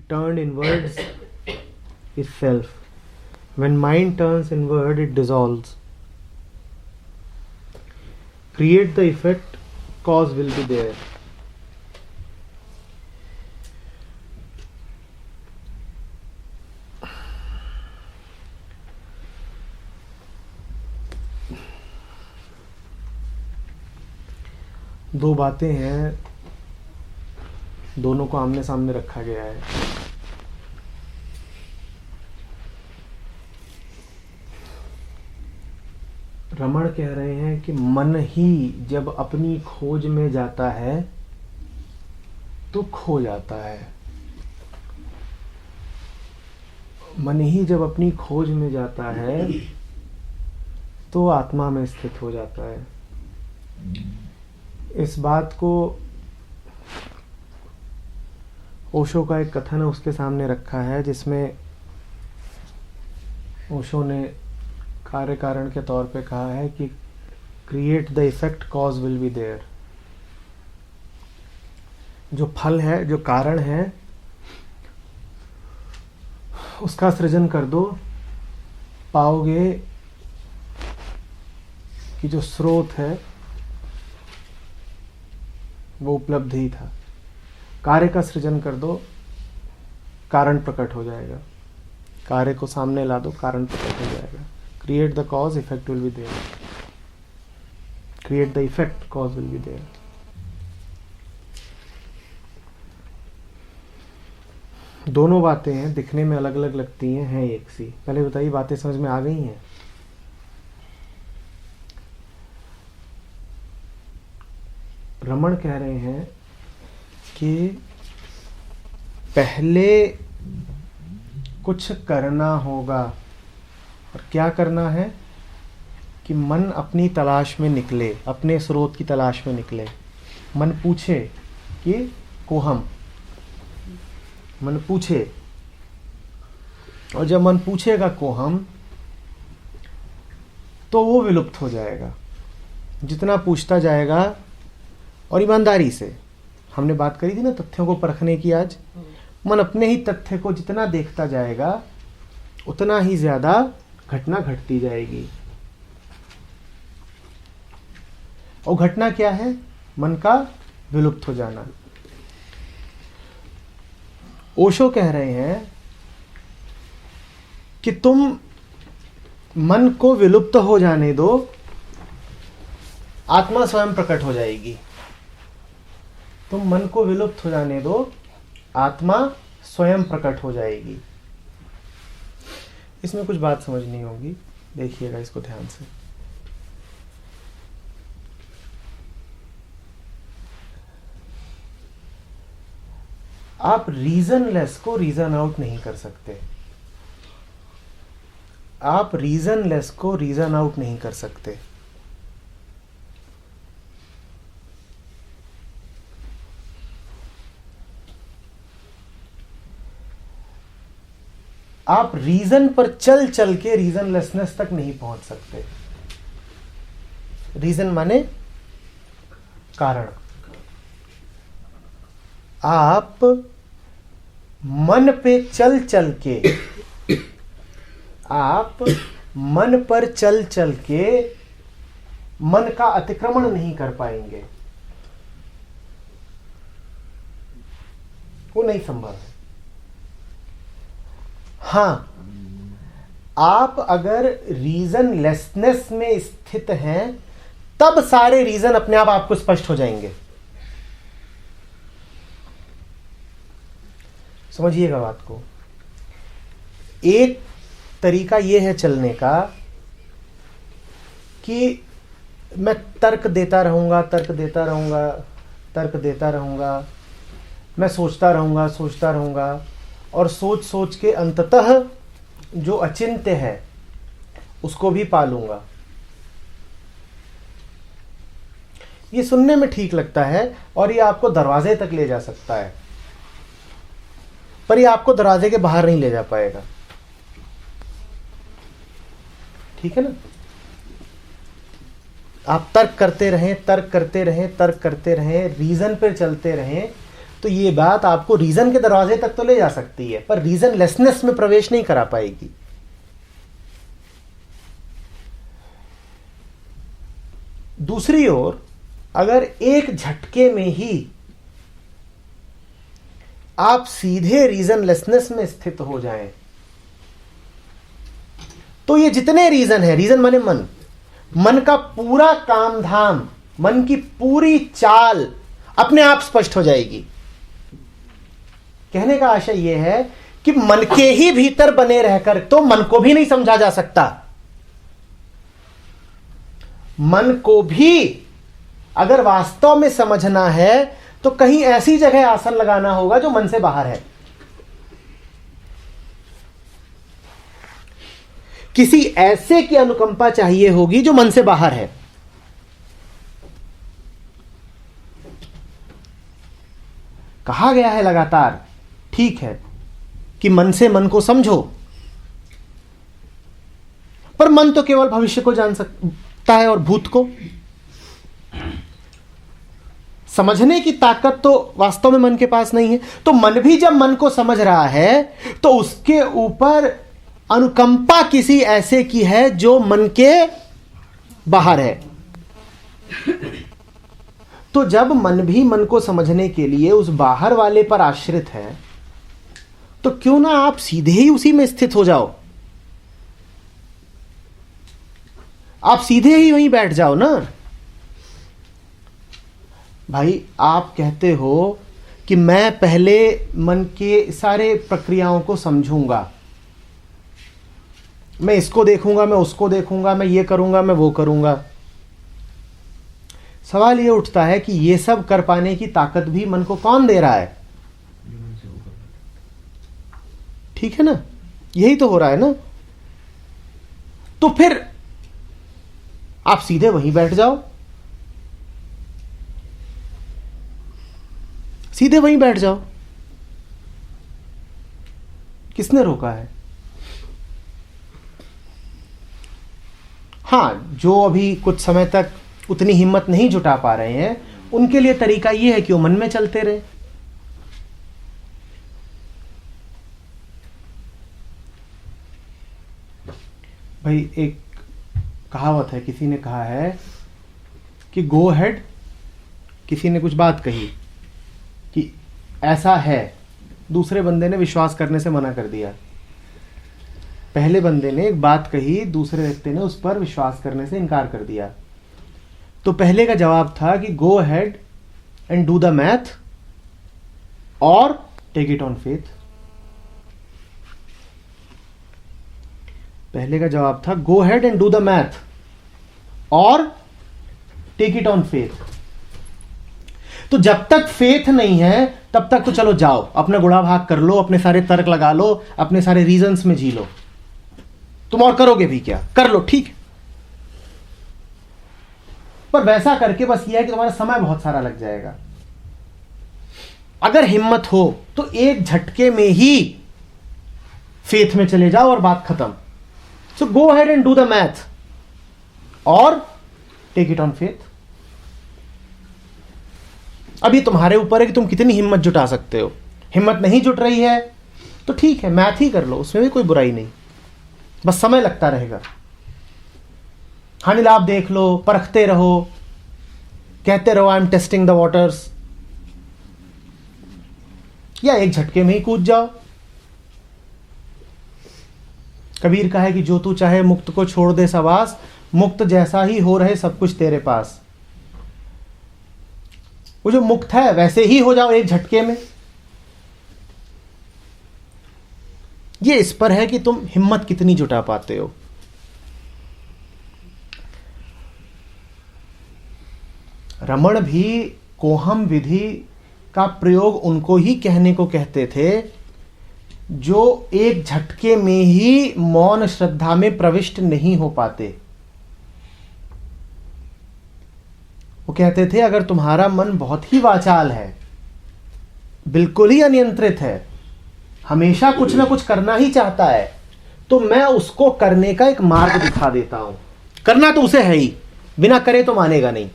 turned inwards is self. When mind turns inward, it dissolves. Create the effect, cause will be there. दो बातें हैं, दोनों को आमने सामने रखा गया है। रमण कह रहे हैं कि मन ही जब अपनी खोज में जाता है तो खो जाता है। मन ही जब अपनी खोज में जाता है तो आत्मा में स्थित हो जाता है। इस बात को ओशो का एक कथन उसके सामने रखा है, जिसमें ओशो ने कार्य कारण के तौर पे कहा है कि create the effect, cause will be there. जो फल है, जो कारण है, उसका सृजन कर दो, पाओगे कि जो स्रोत है वो उपलब्ध ही था। कार्य का सृजन कर दो, कारण प्रकट हो जाएगा। कार्य को सामने ला दो, कारण प्रकट हो जाएगा। Create the cause, effect will be there. Create the effect, cause will be there. दोनों बातें हैं, दिखने में अलग अलग लगती हैं एक सी। पहले बताइए, बातें समझ में आ गई हैं? रमण कह रहे हैं कि पहले कुछ करना होगा। और क्या करना है? कि मन अपनी तलाश में निकले, अपने स्रोत की तलाश में निकले। मन पूछे कि कोहम, मन पूछे, और जब मन पूछेगा कोहम तो वो विलुप्त हो जाएगा। जितना पूछता जाएगा, और ईमानदारी से, हमने बात करी थी ना तथ्यों को परखने की आज, मन अपने ही तथ्य को जितना देखता जाएगा उतना ही ज्यादा घटना घटती जाएगी। और घटना क्या है? मन का विलुप्त हो जाना। ओशो कह रहे हैं कि तुम मन को विलुप्त हो जाने दो, आत्मा स्वयं प्रकट हो जाएगी। तुम मन को विलुप्त हो जाने दो, आत्मा स्वयं प्रकट हो जाएगी। इसमें कुछ बात समझनी होगी, देखिएगा इसको ध्यान से। आप रीजनलेस को रीजन आउट नहीं कर सकते। आप रीजनलेस को रीजन आउट नहीं कर सकते। आप रीजन पर चल चल के रीजनलेसनेस तक नहीं पहुंच सकते। रीजन माने कारण। आप मन पे चल चल के, आप मन पर चल चल के मन का अतिक्रमण नहीं कर पाएंगे। वो नहीं संभव है। हाँ, आप अगर रीजनलेसनेस में स्थित हैं तब सारे रीजन अपने आप आपको स्पष्ट हो जाएंगे। समझिएगा बात को। एक तरीका यह है चलने का कि मैं तर्क देता रहूंगा, तर्क देता रहूंगा, तर्क देता रहूंगा, मैं सोचता रहूंगा, सोचता रहूंगा, और सोच सोच के अंततः जो अचिंत्य है उसको भी पालूंगा। ये सुनने में ठीक लगता है और ये आपको दरवाजे तक ले जा सकता है, पर ये आपको दरवाजे के बाहर नहीं ले जा पाएगा। ठीक है ना? आप तर्क करते रहें, तर्क करते रहें, तर्क करते रहें, रीजन पर चलते रहें, तो ये बात आपको रीजन के दरवाजे तक तो ले जा सकती है, पर रीजन लेसनेस में प्रवेश नहीं करा पाएगी। दूसरी ओर अगर एक झटके में ही आप सीधे रीजनलेसनेस में स्थित हो जाएं, तो ये जितने रीजन है, रीजन माने मन का पूरा काम धाम, मन की पूरी चाल अपने आप स्पष्ट हो जाएगी। कहने का आशय यह है कि मन के ही भीतर बने रहकर तो मन को भी नहीं समझा जा सकता। मन को भी अगर वास्तव में समझना है तो कहीं ऐसी जगह आसन लगाना होगा जो मन से बाहर है। किसी ऐसे की अनुकंपा चाहिए होगी जो मन से बाहर है। कहा गया है लगातार, ठीक है कि मन से मन को समझो, पर मन तो केवल भविष्य को जान सकता है और भूत को। समझने की ताकत तो वास्तव में मन के पास नहीं है। तो मन भी जब मन को समझ रहा है तो उसके ऊपर अनुकंपा किसी ऐसे की है जो मन के बाहर है। तो जब मन भी मन को समझने के लिए उस बाहर वाले पर आश्रित है, तो क्यों ना आप सीधे ही उसी में स्थित हो जाओ। आप सीधे ही वहीं बैठ जाओ ना। भाई आप कहते हो कि मैं पहले मन के सारे प्रक्रियाओं को समझूंगा, मैं इसको देखूंगा, मैं उसको देखूंगा, मैं ये करूंगा, मैं वो करूंगा। सवाल ये उठता है कि ये सब कर पाने की ताकत भी मन को कौन दे रहा है? ठीक है ना, यही तो हो रहा है ना। तो फिर आप सीधे वहीं बैठ जाओ, सीधे वहीं बैठ जाओ। किसने रोका है? हाँ, जो अभी कुछ समय तक उतनी हिम्मत नहीं जुटा पा रहे हैं, उनके लिए तरीका यह है कि वो मन में चलते रहे। भाई एक कहावत है, किसी ने कहा है कि गो हेड, किसी ने कुछ बात कही कि ऐसा है, दूसरे बंदे ने विश्वास करने से मना कर दिया। पहले बंदे ने एक बात कही, दूसरे व्यक्ति ने उस पर विश्वास करने से इनकार कर दिया। तो पहले का जवाब था कि go head and do the math और टेक इट ऑन फेथ। पहले का जवाब था go head and do the math और टेक इट ऑन फेथ। तो जब तक फेथ नहीं है तब तक तो चलो जाओ, अपना गुड़ा भाग कर लो, अपने सारे तर्क लगा लो, अपने सारे रीजंस में जी लो। तुम और करोगे भी क्या? कर लो, ठीक है, पर वैसा करके बस यह है कि तुम्हारा समय बहुत सारा लग जाएगा। अगर हिम्मत हो तो एक झटके में ही फेथ में चले जाओ और बात खत्म। So go ahead and do the math और टेक इट ऑन फेथ। अब ये तुम्हारे ऊपर है कि तुम कितनी हिम्मत जुटा सकते हो। हिम्मत नहीं जुट रही है तो ठीक है, मैथ ही कर लो, उसमें भी कोई बुराई नहीं, बस समय लगता रहेगा। हानि लाभ देख लो, परखते रहो, कहते रहो I am testing the waters, या एक झटके में ही कूद जाओ। कबीर का है कि जो तू चाहे मुक्त को छोड़ दे सवास, मुक्त जैसा ही हो रहे सब कुछ तेरे पास। वो जो मुक्त है वैसे ही हो जाओ एक झटके में। ये इस पर है कि तुम हिम्मत कितनी जुटा पाते हो। रमण भी कोहम विधि का प्रयोग उनको ही कहने को कहते थे जो एक झटके में ही मौन श्रद्धा में प्रविष्ट नहीं हो पाते। वो कहते थे अगर तुम्हारा मन बहुत ही वाचाल है, बिल्कुल ही अनियंत्रित है, हमेशा कुछ ना कुछ करना ही चाहता है, तो मैं उसको करने का एक मार्ग दिखा देता हूं। करना तो उसे है ही, बिना करे तो मानेगा नहीं,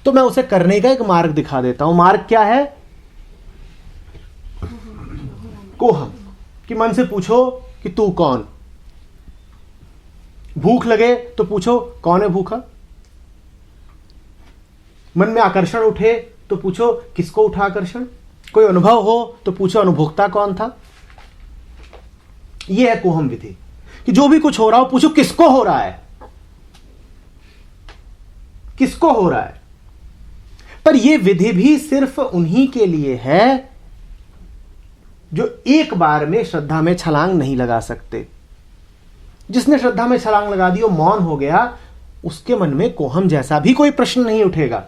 तो मैं उसे करने का एक मार्ग दिखा देता हूं। मार्ग क्या है? कोहम, कि मन से पूछो कि तू कौन। भूख लगे तो पूछो कौन है भूखा। मन में आकर्षण उठे तो पूछो किसको उठा आकर्षण। कोई अनुभव हो तो पूछो अनुभोक्ता कौन था। यह है कोहम विधि, कि जो भी कुछ हो रहा हो पूछो किसको हो रहा है, किसको हो रहा है। पर यह विधि भी सिर्फ उन्हीं के लिए है जो एक बार में श्रद्धा में छलांग नहीं लगा सकते। जिसने श्रद्धा में छलांग लगा दी, वो मौन हो गया, उसके मन में कोहम जैसा भी कोई प्रश्न नहीं उठेगा।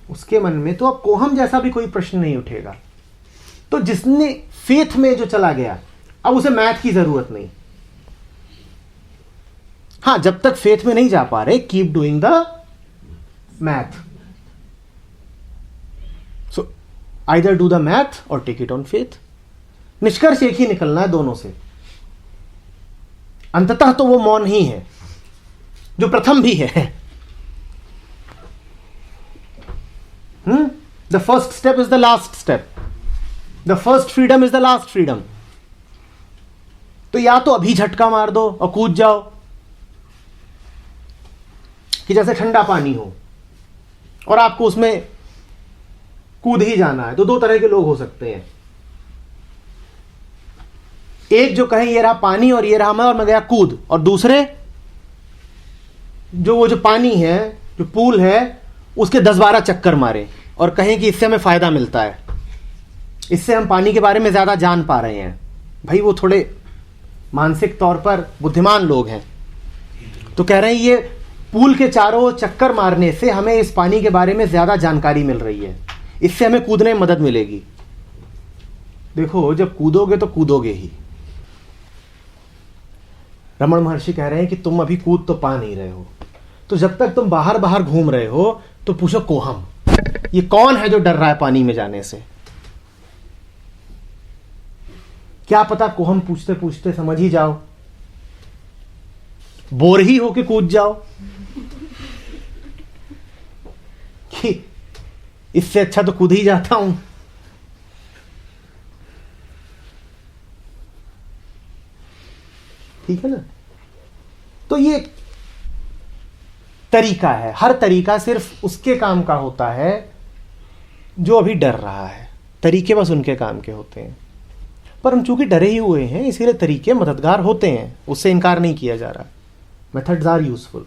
उसके मन में तो अब कोहम जैसा भी कोई प्रश्न नहीं उठेगा। तो जिसने फेथ में जो चला गया, अब उसे मैथ की जरूरत नहीं। हां, जब तक फेथ में नहीं जा पा रहे, keep doing the math. So either do the math और टेक इट ऑन फेथ। निष्कर्ष एक ही निकलना है दोनों से। अंततः तो वो मौन ही है जो प्रथम भी है। The first step is the last step, the first freedom is the last freedom. तो या तो अभी झटका मार दो और कूद जाओ, कि जैसे ठंडा पानी हो और आपको उसमें कूद ही जाना है। तो दो तरह के लोग हो सकते हैं, एक जो कहे ये रहा पानी और ये रहा मैं और मैं गया कूद, और दूसरे जो वो जो पानी है, जो पूल है, उसके 10-12 चक्कर मारे और कहें कि इससे हमें फायदा मिलता है, इससे हम पानी के बारे में ज्यादा जान पा रहे हैं। भाई वो थोड़े मानसिक तौर पर बुद्धिमान लोग हैं, तो कह रहे हैं ये पूल के चारों चक्कर मारने से हमें इस पानी के बारे में ज्यादा जानकारी मिल रही है, इससे हमें कूदने में मदद मिलेगी। देखो, जब कूदोगे तो कूदोगे ही। रमण महर्षि कह रहे हैं कि तुम अभी कूद तो पा नहीं रहे हो, तो जब तक तुम बाहर बाहर घूम रहे हो तो पूछो कोहम, ये कौन है जो डर रहा है पानी में जाने से। क्या पता कोहम पूछते पूछते समझ ही जाओ, बोर ही होके कूद जाओ कि इससे अच्छा तो कूद ही जाता हूं। ठीक है ना। तो ये तरीका है, हर तरीका सिर्फ उसके काम का होता है जो अभी डर रहा है। तरीके बस उनके काम के होते हैं, पर हम चूंकि डरे ही हुए हैं इसीलिए तरीके मददगार होते हैं, उससे इनकार नहीं किया जा रहा। Methods are useful.